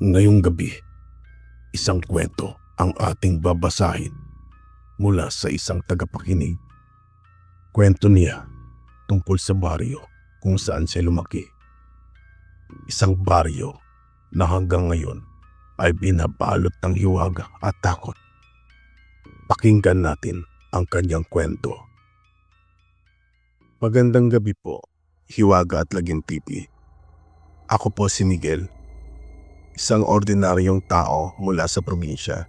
Ngayong gabi, isang kwento ang ating babasahin mula sa isang tagapakinig. Kwento niya tungkol sa baryo kung saan siya lumaki. Isang baryo na hanggang ngayon ay binabalot ng hiwaga at takot. Pakinggan natin ang kanyang kwento. Magandang gabi po, Hiwaga at Laging TV. Ako po si Miguel, isang ordinaryong tao mula sa probinsya.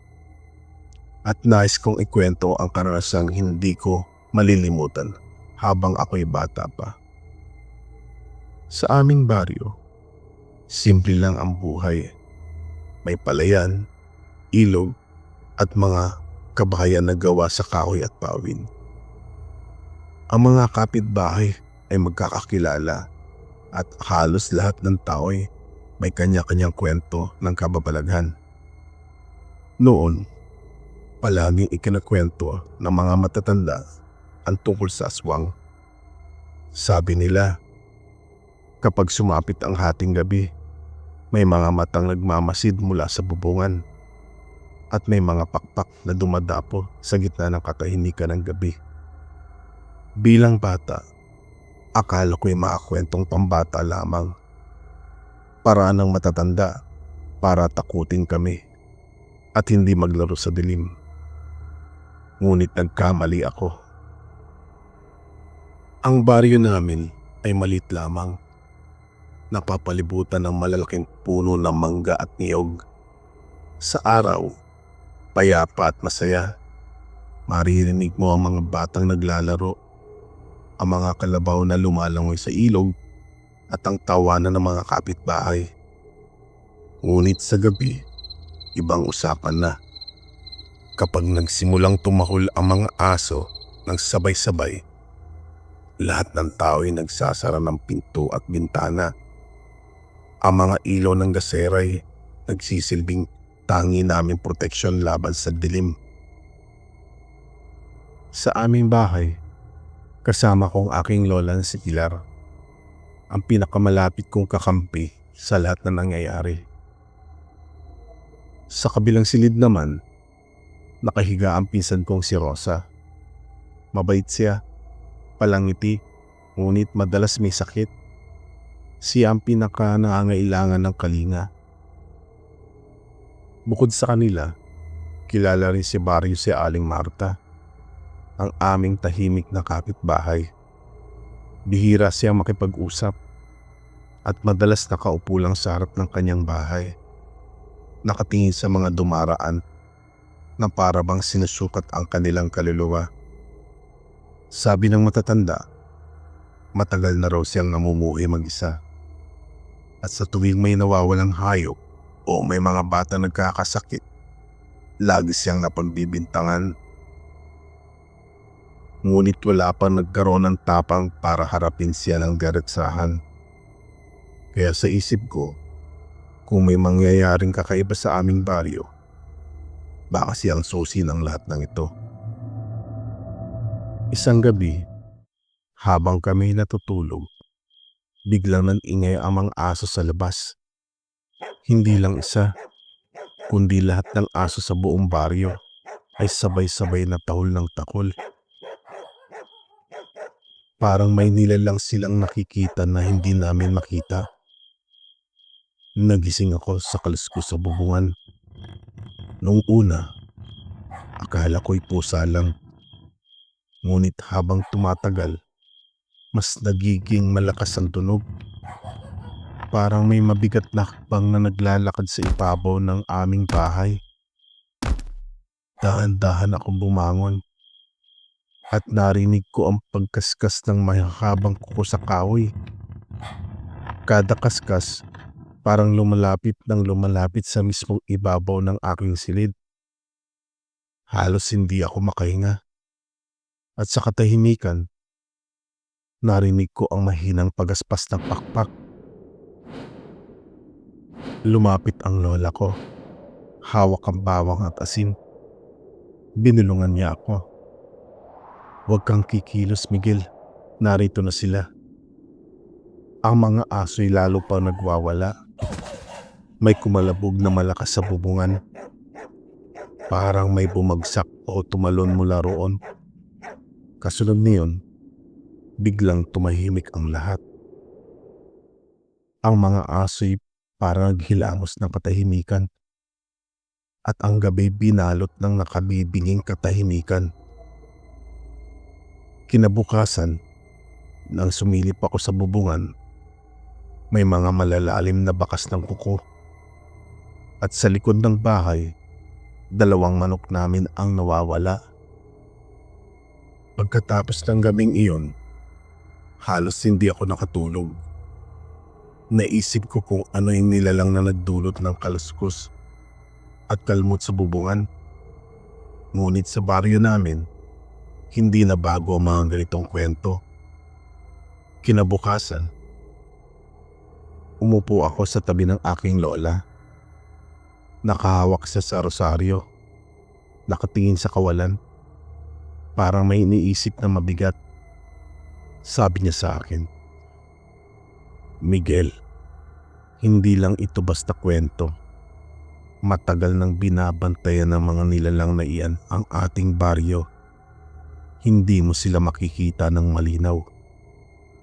At nais kong ikwento ang karanasang hindi ko malilimutan habang ako'y bata pa. Sa aming baryo, simple lang ang buhay. May palayan, ilog, at mga kabahayan na gawa sa kahoy at pawid. Ang mga kapitbahay ay magkakakilala at halos lahat ng tao ay may kanya-kanyang kwento ng kababalaghan. Noon, palaging ikinakwento ng mga matatanda ang tungkol sa aswang. Sabi nila, kapag sumapit ang hating gabi, may mga matang nagmamasid mula sa bubungan at may mga pakpak na dumadapo sa gitna ng katahimikan ng gabi. Bilang bata, akala ko'y makakwentong pambata lamang. Paraan ng matatanda para takutin kami at hindi maglaro sa dilim. Ngunit nagkamali ako. Ang baryo namin ay maliit lamang. Napapalibutan ng malalaking puno ng mangga at niyog. Sa araw, payapa at masaya. Maririnig mo ang mga batang naglalaro, ang mga kalabaw na lumalangoy sa ilog, at ang tawanan ng mga kapitbahay. Ngunit sa gabi, ibang usapan na. Kapag nagsimulang tumahol ang mga aso ng sabay-sabay, lahat ng tao ay nagsasara ng pinto at bintana. Ang mga ilaw ng gaseray nagsisilbing tangi naming proteksyon laban sa dilim. Sa aming bahay, kasama kong aking lola na si Pilar, ang pinakamalapit kong kakampi sa lahat na nangyayari. Sa kabilang silid naman, nakahiga ang pinsan kong si Rosa. Mabait siya, palangiti, ngunit madalas may sakit. Siya ang pinaka-nangangailangan ng kalinga. Bukod sa kanila, kilala rin si Baryo si Aling Marta, ang aming tahimik na kapitbahay. Bihira siyang makipag-usap at madalas nakaupo lang sa harap ng kanyang bahay, nakatingin sa mga dumaraan na para bang sinusukat ang kanilang kaluluwa. Sabi ng matatanda, matagal na raw siyang namumuhay mag-isa. At sa tuwing may nawawalang hayop o may mga bata nagkakasakit, lagi siyang napagbibintangan. Ngunit wala pang nagkaroon ng tapang para harapin siya ng diretsahan. Kaya sa isip ko, kung may mangyayaring kakaiba sa aming baryo, baka siyang susi ng lahat ng ito. Isang gabi, habang kami natutulog, biglang nag-ingay ang mga aso sa labas. Hindi lang isa, kundi lahat ng aso sa buong baryo ay sabay-sabay na tahol ng takol. Parang may nilalang silang nakikita na hindi namin makita. Nagising ako sa kaluskos sa bubungan. Noong una, akala ko'y pusa lang. Ngunit habang tumatagal, mas nagiging malakas ang tunog. Parang may mabigat na hakbang na naglalakad sa ibabaw ng aming bahay. Dahan-dahan akong bumangon at narinig ko ang pagkaskas ng mahahabang kuko sa kahoy. Kada kaskas, parang lumalapit sa mismong ibabaw ng aking silid. Halos hindi ako makahinga. At sa katahimikan, narinig ko ang mahinang pagaspas ng pakpak. Lumapit ang lola ko. Hawak ang bawang at asin. Binulungan niya ako. Huwag kang kikilos, Miguel. Narito na sila. Ang mga aso'y lalo pang nagwawala. May kumalabog na malakas sa bubungan. Parang may bumagsak o tumalon mula roon. Kasunod niyon, biglang tumahimik ang lahat. Ang mga aso'y parang naghilamos ng katahimikan. At ang gabi binalot ng nakabibinging katahimikan. Kinabukasan, nang sumilip ako sa bubungan, may mga malalalim na bakas ng kuko. At sa likod ng bahay, 2 manok namin ang nawawala. Pagkatapos ng gabing iyon, halos hindi ako nakatulog. Naisip ko kung ano yung nilalang na nagdulot ng kaluskos at kalmot sa bubungan. Ngunit sa baryo namin, hindi na bago ang mga ganitong kwento. Kinabukasan, umupo ako sa tabi ng aking lola. Nakahawak siya sa rosaryo, nakatingin sa kawalan, parang may iniisip na mabigat. Sabi niya sa akin, "Miguel, hindi lang ito basta kwento. Matagal nang binabantayan ng mga nilalang na iyan ang ating baryo. Hindi mo sila makikita ng malinaw.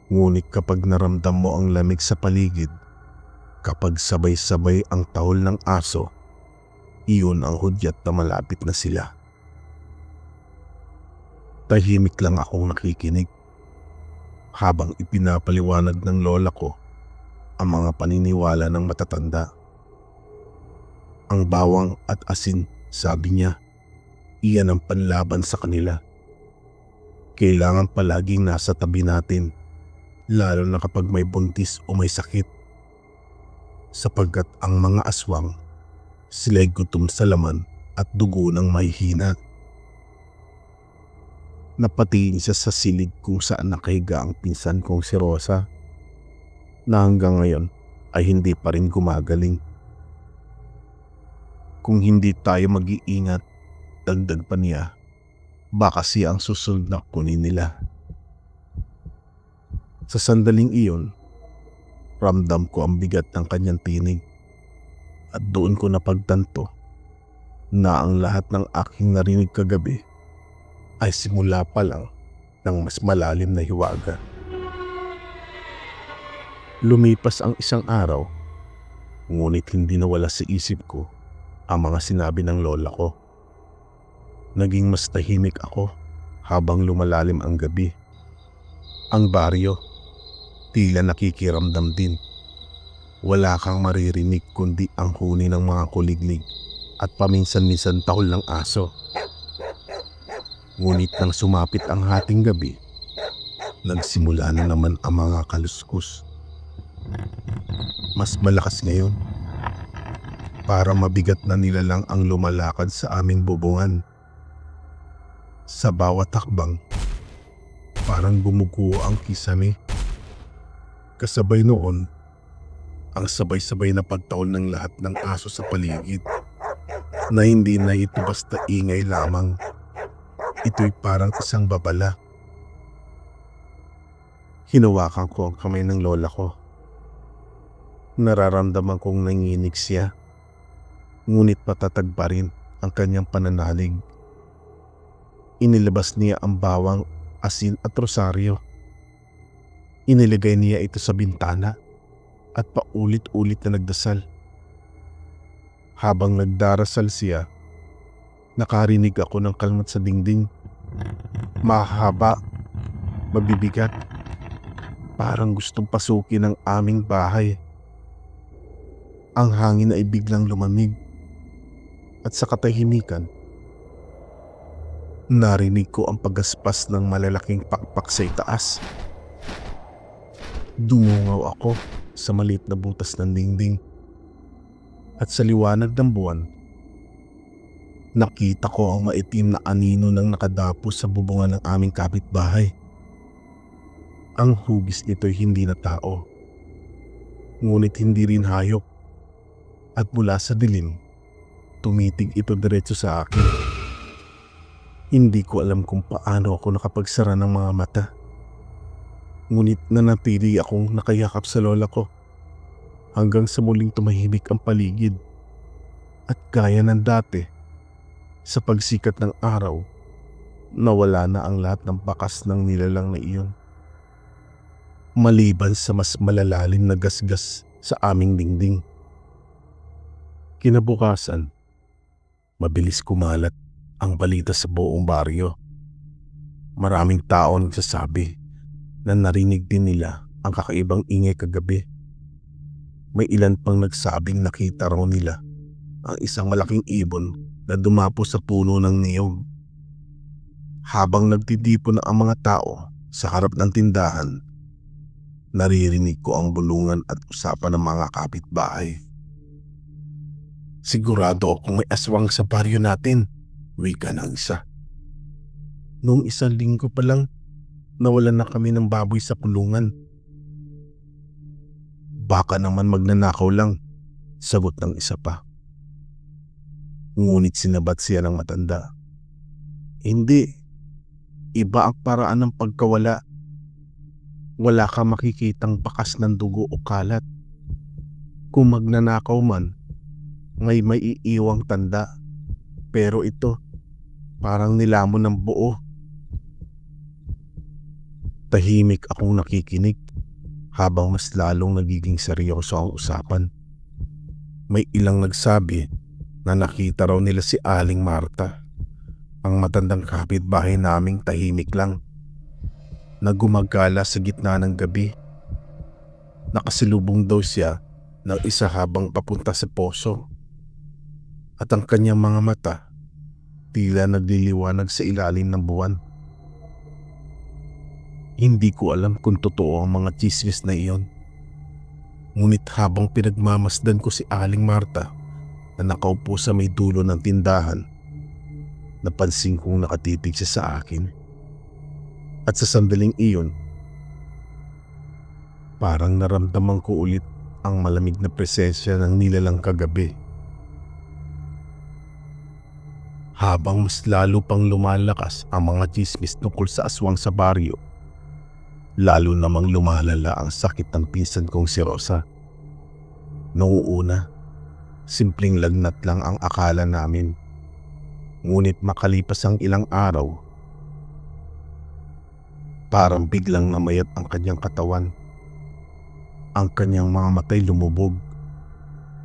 Ngunit kapag naramdam mo ang lamig sa paligid, kapag sabay-sabay ang tahol ng aso, iyon ang hudyat na malapit na sila." Tahimik lang akong nakikinig habang ipinapaliwanag ng lola ko ang mga paniniwala ng matatanda. Ang bawang at asin, sabi niya, iyan ang panlaban sa kanila. Kailangan palaging nasa tabi natin, lalo na kapag may buntis o may sakit. Sapagkat ang mga aswang, sila'y gutom sa laman at dugo ng mahihina. Napatingin siya sa silid kung saan nakahiga ang pinsan kong si Rosa, na hanggang ngayon ay hindi pa rin gumagaling. Kung hindi tayo mag-iingat, dagdag pa niya, baka siya ang susunod na kunin nila. Sa sandaling iyon, ramdam ko ang bigat ng kanyang tinig at doon ko napagtanto na ang lahat ng aking narinig kagabi ay simula pa lang ng mas malalim na hiwaga. Lumipas ang isang araw, ngunit hindi nawala sa isip ko ang mga sinabi ng lola ko. Naging mas tahimik ako habang lumalalim ang gabi. Ang baryo, tila nakikiramdam din. Wala kang maririnig kundi ang huni ng mga kuliglig at paminsan-minsan tahol ng aso. Ngunit nang sumapit ang hating gabi, nagsimula na naman ang mga kaluskos. Mas malakas ngayon. Para mabigat na nilalang ang lumalakad sa aming bubungan. Sa bawat hakbang, parang bumuguo ang kisame. Kasabay noon, ang sabay-sabay na pagtahol ng lahat ng aso sa paligid, na hindi na ito basta ingay lamang. Ito'y parang isang babala. Hinawakan ko ang kamay ng lola ko. Nararamdaman kong nanginig siya, ngunit patatag pa rin ang kanyang pananalig. Inilabas niya ang bawang, asin at rosaryo. Inilagay niya ito sa bintana at paulit-ulit na nagdasal. Habang nagdarasal siya, nakarinig ako ng kalmat sa dingding. Mahaba, mabibigat, parang gustong pasukin ang aming bahay. Ang hangin ay biglang lumamig at sa katahimikan, narinig ko ang pagaspas ng malalaking pakpak sa itaas. Dumungaw ako sa maliit na butas ng dingding at sa liwanag ng buwan, nakita ko ang maitim na anino ng nakadapo sa bubungan ng aming kapitbahay. Ang hugis nito'y hindi na tao, ngunit hindi rin hayop, at mula sa dilim, tumitig ito diretso sa akin. Hindi ko alam kung paano ako nakapagsara ng mga mata. Ngunit nanatili akong nakayakap sa lola ko. hanggang sa muling tumahimik ang paligid. At gaya ng dati, sa pagsikat ng araw, nawala na ang lahat ng bakas ng nilalang na iyon. Maliban sa mas malalalim na gasgas sa aming dingding. Kinabukasan, mabilis kumalat ang balita sa buong baryo. Maraming tao nagsasabi na narinig din nila ang kakaibang ingay kagabi. May ilan pang nagsabing nakita raw nila ang isang malaking ibon na dumapo sa puno ng niyog. Habang nagtitipon na ang mga tao sa harap ng tindahan, naririnig ko ang bulungan at usapan ng mga kapitbahay. "Sigurado akong may aswang sa baryo natin," wika ng isa. "Noong isang linggo pa lang, nawalan na kami ng baboy sa kulungan." "Baka naman magnanakaw lang," sagot ng isa pa. Ngunit sinabat siya ng matanda. "Hindi, iba ang paraan ng pagkawala. Wala kang makikitang bakas ng dugo o kalat. Kung magnanakaw man, may maiiwang tanda. Pero ito, parang nilamon ng buo." Tahimik akong nakikinig habang mas lalong nagiging seryoso ang usapan. May ilang nagsabi na nakita raw nila si Aling Marta, ang matandang kapitbahay naming tahimik lang, na gumagala sa gitna ng gabi. Nakasilubong daw siya ng isa habang papunta sa poso, at ang kanyang mga mata tila nagliliwanag sa ilalim ng buwan. Hindi ko alam kung totoo ang mga tsismis na iyon. Ngunit habang pinagmamasdan ko si Aling Marta na nakaupo sa may dulo ng tindahan, napansin kong nakatitig siya sa akin. At sa sandaling iyon, parang naramdaman ko ulit ang malamig na presensya ng nilalang kagabi. Habang mas lalo pang lumalakas ang mga tsismis tungkol sa aswang sa baryo, lalo namang lumalala ang sakit ng pinsan kong si Rosa. Noong una, simpleng lagnat lang ang akala namin. Ngunit makalipas ang ilang araw, parang biglang namayat ang kanyang katawan. Ang kanyang mga matay lumubog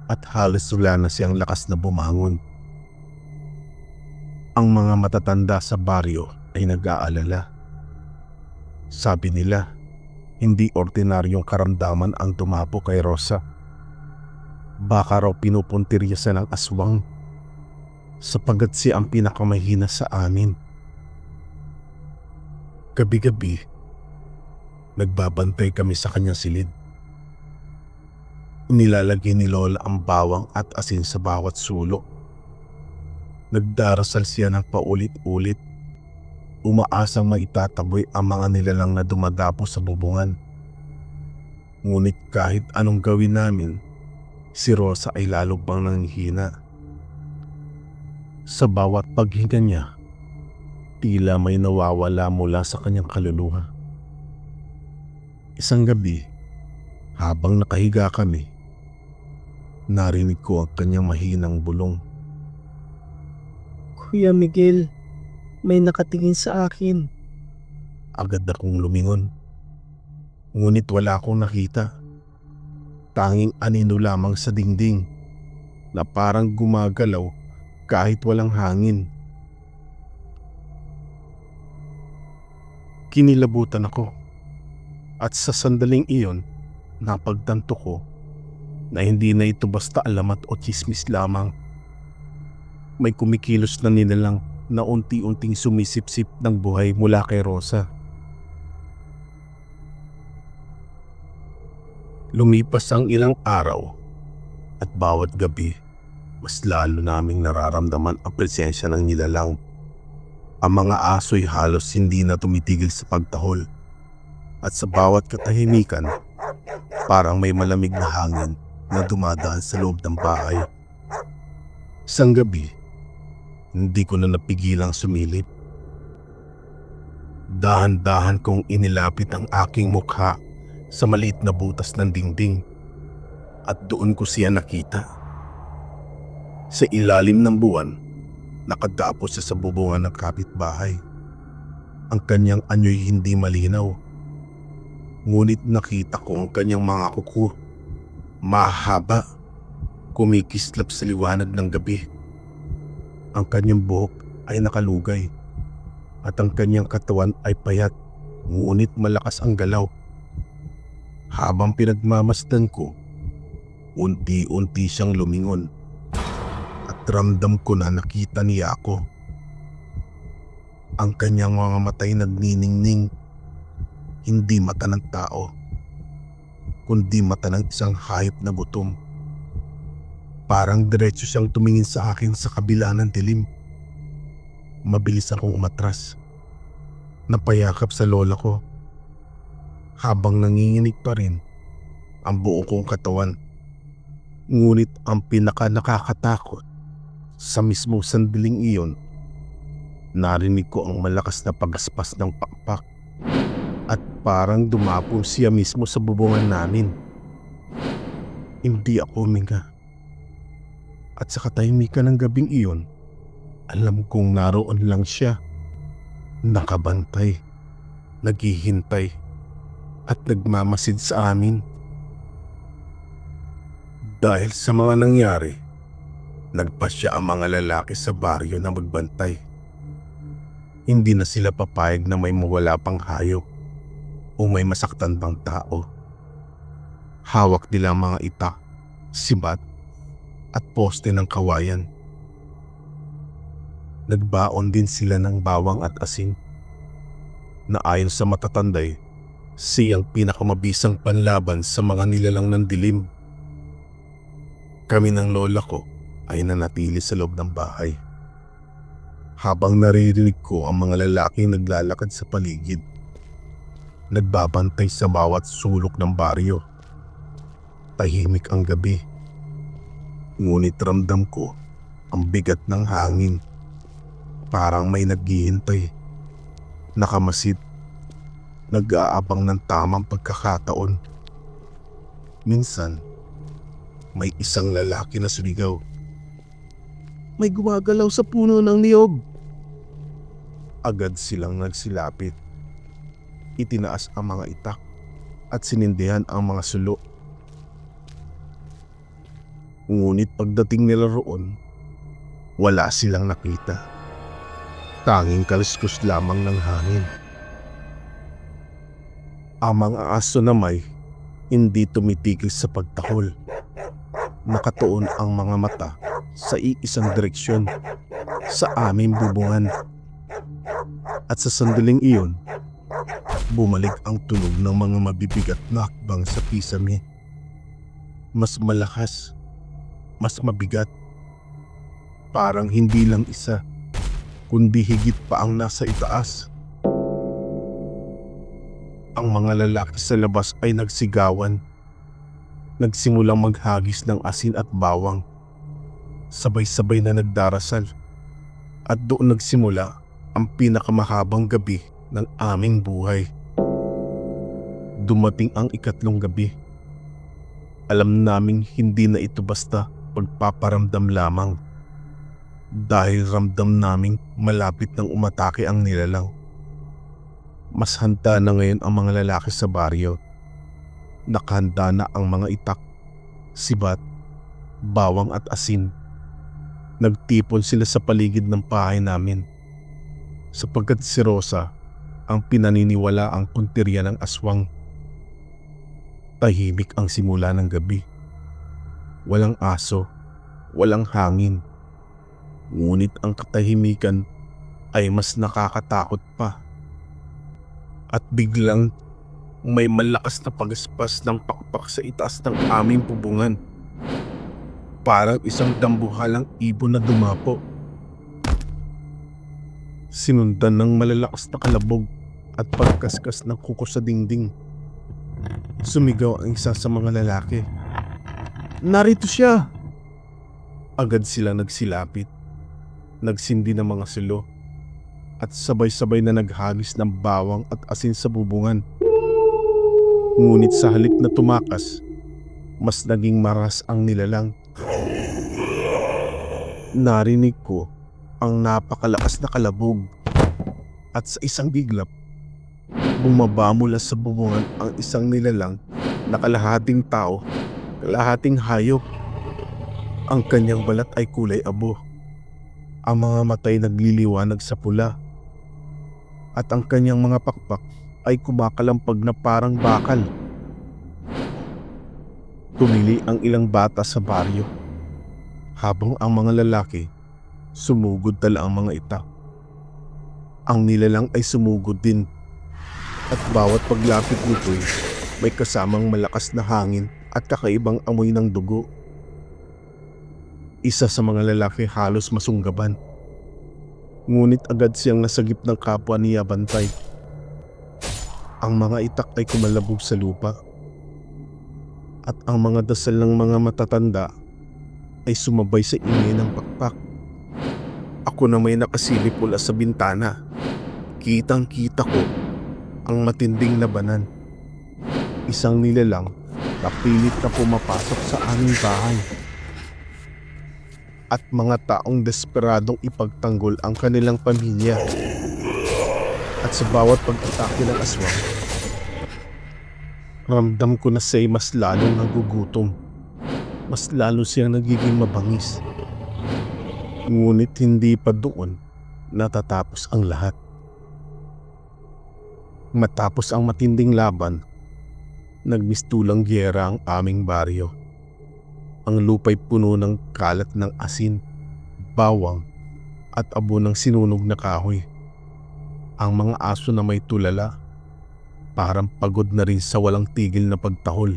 at halos wala na siyang lakas na bumangon. Ang mga matatanda sa baryo ay nag-aalala. Sabi nila, hindi ordinaryong karamdaman ang dumapo kay Rosa. Baka raw pinupuntirya siya ng aswang, sapagat siya ang pinakamahina sa amin. Gabi-gabi, nagbabantay kami sa kanyang silid. Nilalagay ni Lola ang bawang at asin sa bawat sulok. Nagdarasal siya ng paulit-ulit, umaasang maitataboy ang mga nilalang na dumadapo sa bubungan. Ngunit kahit anong gawin namin, si Rosa ay lalo pang nanghihina. Sa bawat paghinga niya, tila may nawawala mula sa kanyang kaluluha. Isang gabi, habang nakahiga kami, narinig ko ang kanyang mahinang bulong. "Kuya Miguel, may nakatingin sa akin." Agad akong lumingon. Ngunit wala akong nakita. Tanging anino lamang sa dingding na parang gumagalaw kahit walang hangin. Kinilabutan ako, at sa sandaling iyon napagtanto ko na hindi na ito basta alamat o tsismis lamang. May kumikilos na nilalang na unti-unting sumisipsip ng buhay mula kay Rosa. Lumipas ang ilang araw at bawat gabi, mas lalo naming nararamdaman ang presensya ng nilalang. Ang mga aso'y halos hindi na tumitigil sa pagtahol, at sa bawat katahimikan, parang may malamig na hangin na dumadaan sa loob ng bahay. Isang gabi, hindi ko na napigilang sumilip. Dahan-dahan kong inilapit ang aking mukha sa maliit na butas ng dingding. at doon ko siya nakita. Sa ilalim ng buwan, nakadapo siya sa bubungan ng kapitbahay. Ang kanyang anyo'y hindi malinaw. Ngunit nakita ko ang kanyang mga kuko. Mahaba, kumikislap sa liwanag ng gabi. Ang kanyang buhok ay nakalugay at ang kanyang katawan ay payat, ngunit malakas ang galaw. Habang pinagmamasdan ko, unti-unti siyang lumingon at ramdam ko na nakita niya ako. Ang kanyang mga matay nagniningning, hindi mata ng tao, kundi mata ng isang hayop na gutom. Parang diretso siyang tumingin sa akin sa kabila ng dilim. Mabilis akong umatras, napayakap sa lola ko, habang nanginginig pa rin ang buo kong katawan. Ngunit ang pinaka nakakatakot, sa mismong sandaling iyon, narinig ko ang malakas na pagaspas ng pakpak at parang dumapong siya mismo sa bubungan namin. Hindi ako huminga. At sa katahimikan ng gabing iyon, alam kong naroon lang siya, nakabantay, naghihintay at nagmamasid sa amin. Dahil sa mga nangyari, nagpasya ang mga lalaki sa baryo na magbantay. Hindi na sila papayag na may mawala pang hayop o may masaktan pang tao. Hawak nila ang mga itak, sibat at poste ng kawayan. Nagbaon din sila ng bawang at asin na ayon sa matatanday, siyang pinakamabisang panlaban sa mga nilalang ng dilim. Kami ng lola ko ay nanatili sa loob ng bahay. Habang naririnig ko ang mga lalaking naglalakad sa paligid, nagbabantay sa bawat sulok ng baryo. Tahimik ang gabi. Ngunit ramdam ko ang bigat ng hangin. Parang may naghihintay, nakamasid, nag-aabang ng tamang pagkakataon. Minsan, may isang lalaki na sumigaw, May gumagalaw sa puno ng niyog. agad silang nagsilapit. Itinaas ang mga itak at sinindihan ang mga sulo. Ngunit pagdating nila roon, wala silang nakita. Tanging kaliskos lamang ng hangin. Ang mga aso na may hindi tumitigil sa pagtahol. Nakatuon ang mga mata sa iisang direksyon, sa aming bubungan. At sa sandaling iyon, bumalik ang tunog ng mga mabibigat na hakbang sa pisami. Mas malakas, mas mabigat. Parang hindi lang isa, kundi higit pa ang nasa itaas. Ang mga lalaki sa labas ay nagsigawan. Nagsimulang maghagis ng asin at bawang. Sabay-sabay na nagdarasal. At doon nagsimula ang pinakamahabang gabi ng aming buhay. Dumating ang ikatlong gabi. Alam naming hindi na ito basta pagpaparamdam lamang. Dahil ramdam naming malapit nang umatake ang nilalang. Mas handa na ngayon ang mga lalaki sa baryo. Nakahanda na ang mga itak, sibat, bawang at asin. Nagtipon sila sa paligid ng bahay namin. Sapagkat si Rosa ang pinaniniwala ang puntirya ng aswang. Tahimik ang simula ng gabi. Walang aso, walang hangin. Ngunit ang katahimikan ay mas nakakatakot pa. At biglang may malakas na pagaspas ng pakpak sa itaas ng aming bubungan. Parang isang dambuhalang ibon na dumapo. Sinundan ng malalakas na kalabog at pagkaskas ng kuko sa dingding. Sumigaw ang isa sa mga lalaki. Narito siya! Agad sila nagsilapit. Nagsindi ng mga silo at sabay-sabay na naghagis ng bawang at asin sa bubungan. Ngunit sa halip na tumakas, mas naging maras ang nilalang. Narinig ko ang napakalakas na kalabog at sa isang biglap, bumaba mula sa bubungan ang isang nilalang na kalahating tao, kalahating hayop. Ang kanyang balat ay kulay abo. Ang mga matay nagliliwanag sa pula. At ang kanyang mga pakpak ay kumakalampag na parang bakal. Tumili ang ilang bata sa baryo, habang ang mga lalaki sumugod tala ang mga itak. Ang nilalang ay sumugod din, at bawat paglapit nito'y may kasamang malakas na hangin at kakaibang amoy ng dugo. Isa sa mga lalaki halos masunggaban, ngunit agad siyang nasagip ng kapwa niya bantay. Ang mga itak ay kumalabog sa lupa, at ang mga dasal ng mga matatanda ay sumabay sa ingay ng pakpak. Ako na may nakasilip mula sa bintana, kitang-kita ko ang matinding labanan. Isang nilalang na pilit na pumapasok sa aming bahay, at mga taong desperadong ipagtanggol ang kanilang pamilya. At sa bawat pag-atake ng aswang, ramdam ko na siya'y mas lalong nagugutom, mas lalo siyang nagiging mabangis. Ngunit hindi pa doon natatapos ang lahat. Matapos ang matinding laban, nagmistulang giyera ang aming baryo. Ang lupa'y puno ng kalat ng asin, bawang at abo ng sinunog na kahoy. Ang mga aso na may tulala, parang pagod na rin sa walang tigil na pagtahol.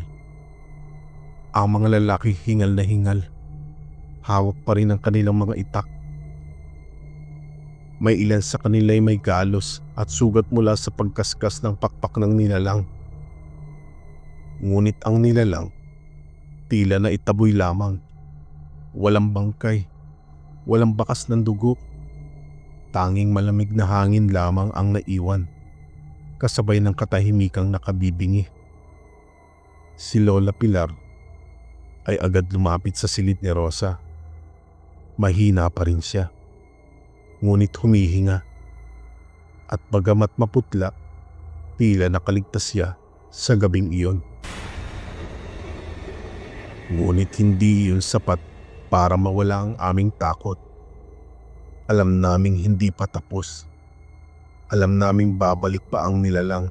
Ang mga lalaki hingal na hingal, hawak pa rin ang kanilang mga itak. May ilan sa kanila ay may galos at sugat mula sa pagkaskas ng pakpak ng nilalang. Ngunit ang nilalang, tila na itaboy lamang. Walang bangkay, walang bakas ng dugo. Tanging malamig na hangin lamang ang naiwan, kasabay ng katahimikang nakabibingi. Si Lola Pilar ay agad lumapit sa silid ni Rosa. Mahina pa rin siya, ngunit humihinga. At bagamat maputla, tila nakaligtas siya sa gabing iyon. Ngunit hindi iyon sapat para mawala ang aming takot. Alam naming hindi pa tapos. Alam naming babalik pa ang nilalang.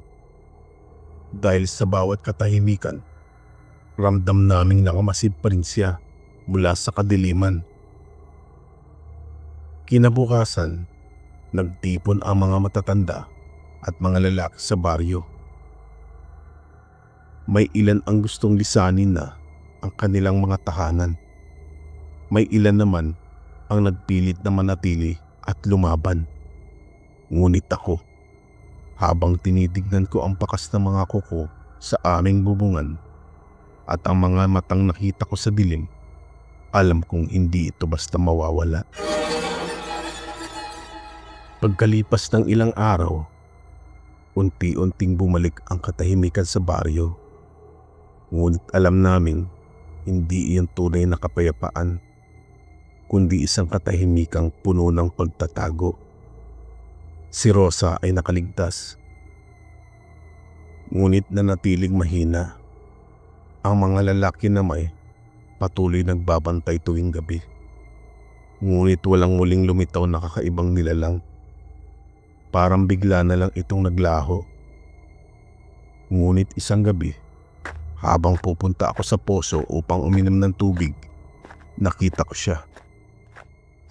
Dahil sa bawat katahimikan, ramdam naming nakamasid pa rin siya mula sa kadiliman. Kinabukasan, nagtipon ang mga matatanda at mga lalaki sa baryo. May ilan ang gustong lisanin na ang kanilang mga tahanan. May ilan naman ang nagpilit na manatili at lumaban. Ngunit ako, habang tinitignan ko ang bakas ng mga kuko sa aming bubungan at ang mga matang nakita ko sa dilim, alam kong hindi ito basta mawawala. Pagkalipas ng ilang araw, unti-unting bumalik ang katahimikan sa baryo. Ngunit alam namin, hindi iyon tunay na kapayapaan, kundi isang katahimikang puno ng pagtatago. Si Rosa ay nakaligtas, ngunit nanatiling mahina. Ang mga lalaki na may patuloy nagbabantay tuwing gabi. Ngunit walang muling lumitaw na kakaibang nilalang. Parang bigla na lang itong naglaho. Ngunit isang gabi, habang pupunta ako sa poso upang uminom ng tubig, nakita ko siya.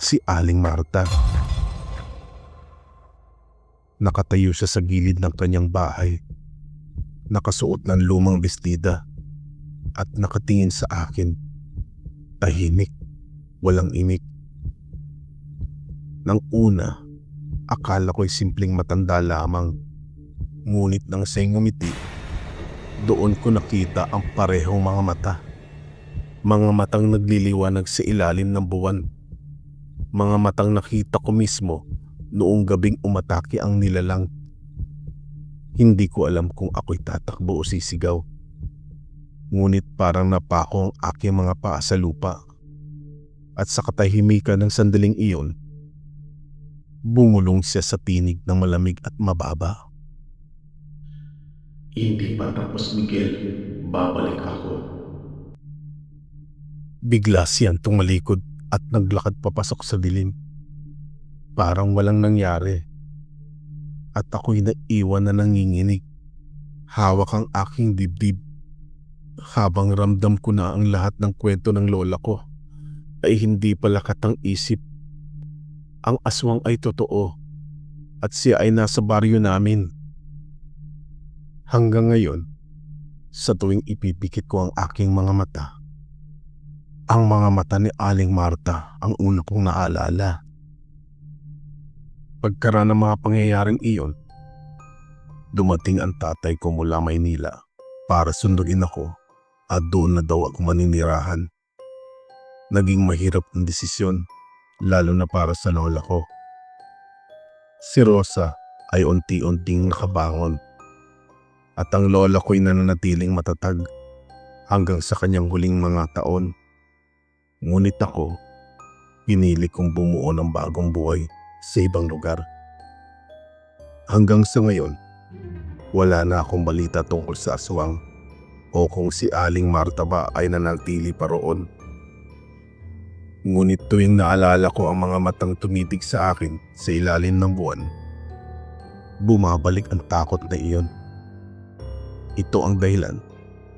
Si Aling Marta. Nakatayo siya sa gilid ng kanyang bahay, nakasuot ng lumang bestida at nakatingin sa akin. Tahimik, walang imik. Nang una, akala ko'y simpleng matanda lamang. Ngunit nang siya'y ngumiti, doon ko nakita ang parehong mga mata. Mga matang nagliliwanag sa ilalim ng buwan. Mga matang nakita ko mismo noong gabing umatake ang nilalang. Hindi ko alam kung ako'y tatakbo o sisigaw. Ngunit parang napako ang aking mga paa sa lupa. At sa katahimikan ng sandaling iyon, bumulong siya sa tinig ng malamig at mababa. Hindi pa tapos, Miguel. Babalik ako. Bigla siyang tumalikod at naglakad papasok sa dilim. Parang walang nangyari. At ako'y naiwan na nanginginig. Hawak ang aking dibdib. Habang ramdam ko na ang lahat ng kwento ng lola ko ay hindi pala katang-isip. Ang aswang ay totoo at siya ay nasa baryo namin. Hanggang ngayon, sa tuwing ipipikit ko ang aking mga mata, ang mga mata ni Aling Marta ang una kong naalala. Pagkaraan ng mga pangyayaring iyon, dumating ang tatay ko mula Maynila para sunduin ako at doon na daw ako maninirahan. Naging mahirap ang desisyon, lalo na para sa lola ko. Si Rosa ay unti-unting nakabangon at ang lola ko'y nananatiling matatag hanggang sa kanyang huling mga taon. Ngunit ako, pinili kong bumuo ng bagong buhay sa ibang lugar. Hanggang sa ngayon, wala na akong balita tungkol sa aswang o kung si Aling Marta ba ay nanatili pa roon. Ngunit tuwing naalala ko ang mga matang tumitig sa akin sa ilalim ng buwan, bumabalik ang takot na iyon. Ito ang dahilan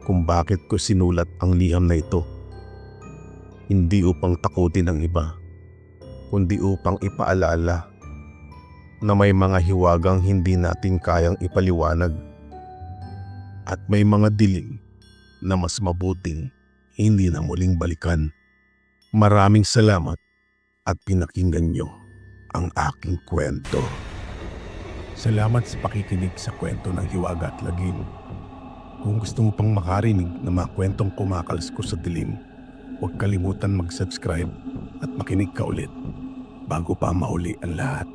kung bakit ko sinulat ang liham na ito. Hindi upang takutin ang iba, kundi upang ipaalala na may mga hiwagang hindi natin kayang ipaliwanag at may mga dilim na mas mabuting hindi na muling balikan. Maraming salamat at pinakinggan nyo ang aking kwento. Salamat sa pakikinig sa kwento ng Hiwaga at Lagim. Kung gusto mo pang makarinig ng mga kwentong kumakalas ko sa dilim, huwag kalimutan mag-subscribe at makinig ka ulit bago pa mahuli ang lahat.